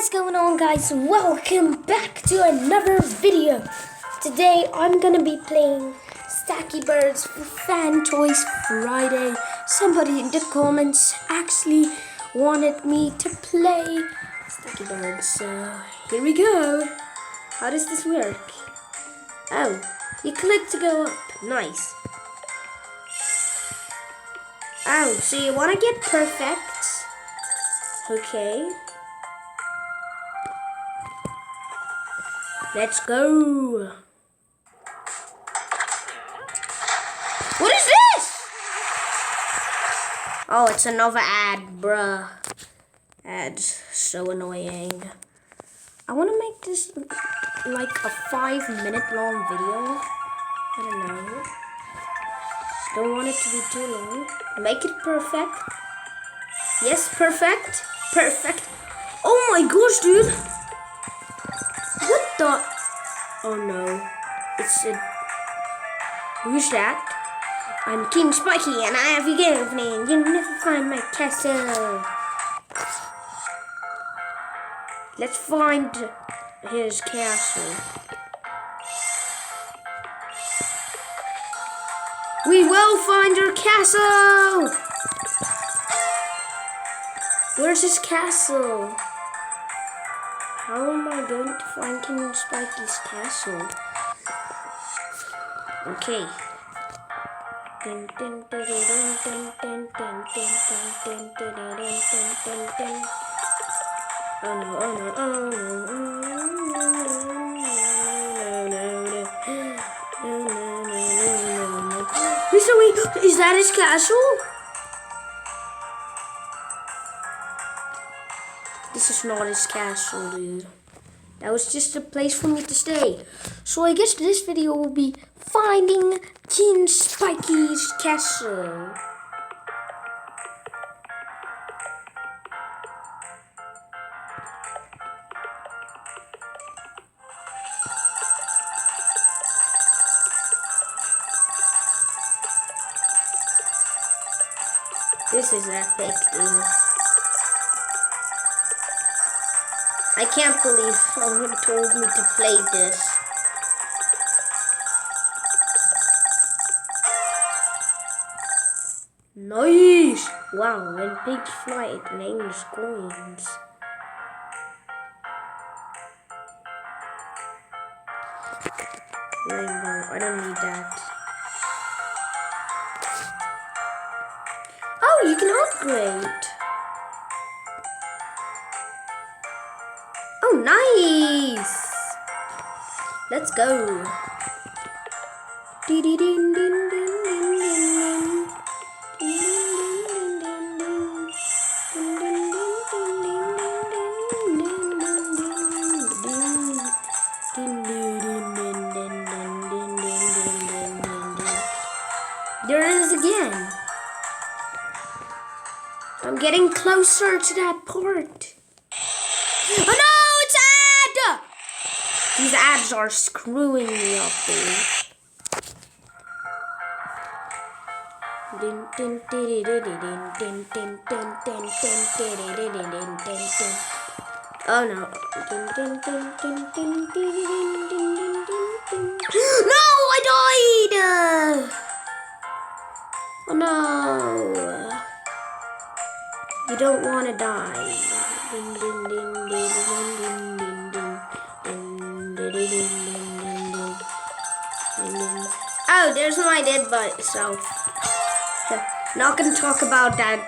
What's going on, guys? Welcome back to another video. Today I'm gonna be playing Stacky Birds for Fan Toys Friday. Somebody in the comments actually wanted me to play Stacky Birds, so here we go. How does this work? Oh, you click to go up. Nice. Oh, so you want to get perfect? Okay. Let's go. What is this? Oh, it's another ad, bruh. Ads, so annoying. I want to make this like a 5-minute long video. I don't know. Don't want it to be too long. Make it perfect. Yes, perfect. Perfect. Oh my gosh, dude. What the? Oh no. It's a... Who's that? I'm King Spiky and I have a gift name. You'll never find my castle. Let's find his castle. We will find your castle! Where's his castle? How am I going to find King Spiky's castle? Okay. Oh no, oh no, oh no. Is that his castle? This is not his castle, dude. That was just a place for me to stay. So I guess this video will be finding King Spiky's castle. This is epic, dude. I can't believe someone told me to play this. Nice! Wow, when pigs fly, it names coins. Rainbow, I don't need that. Oh, you can upgrade. Oh, nice! Let's go. There it is again. I'm getting closer to that part. Oh no, it's ad! These ads are screwing me up, dude. Oh no. No, I died! Oh no. You don't want to die. Oh, there's my dead body self. Not gonna talk about that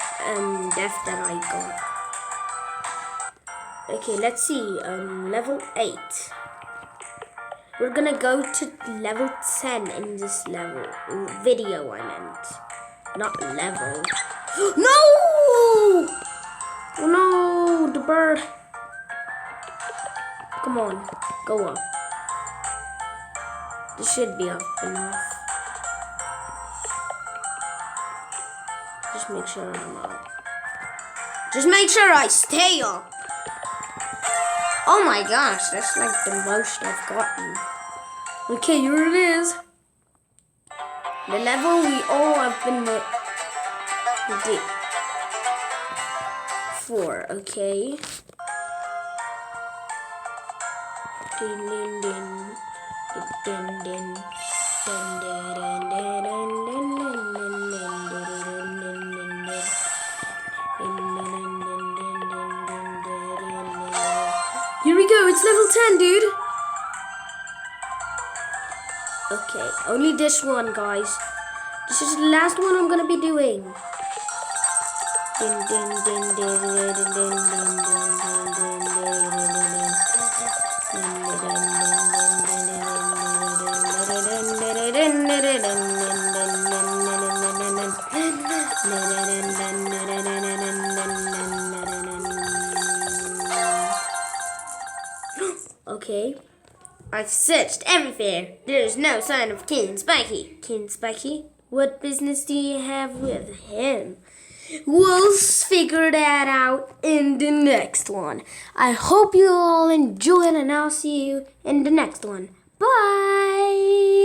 death that I got. Okay, let's see. Level 8. We're gonna go to level 10 in this level. Video, I meant. Not level. No! Oh no, the bird. Come on, go up. This should be up enough. Just make sure I'm up. Just make sure I stay up. Oh my gosh, that's like the most I've gotten. Okay, here it is. The level we all have been for, okay? Din din din. Din din. Din din din din din din. Here we go, it's level 10, dude. Okay, only this one, guys. This is the last one I'm gonna be doing. Din din din din din din din Okay, I've searched everywhere. There's no sign of King Spiky. King Spiky? What business do you have with him? We'll figure that out in the next one. I hope you all enjoy it, and I'll see you in the next one. Bye!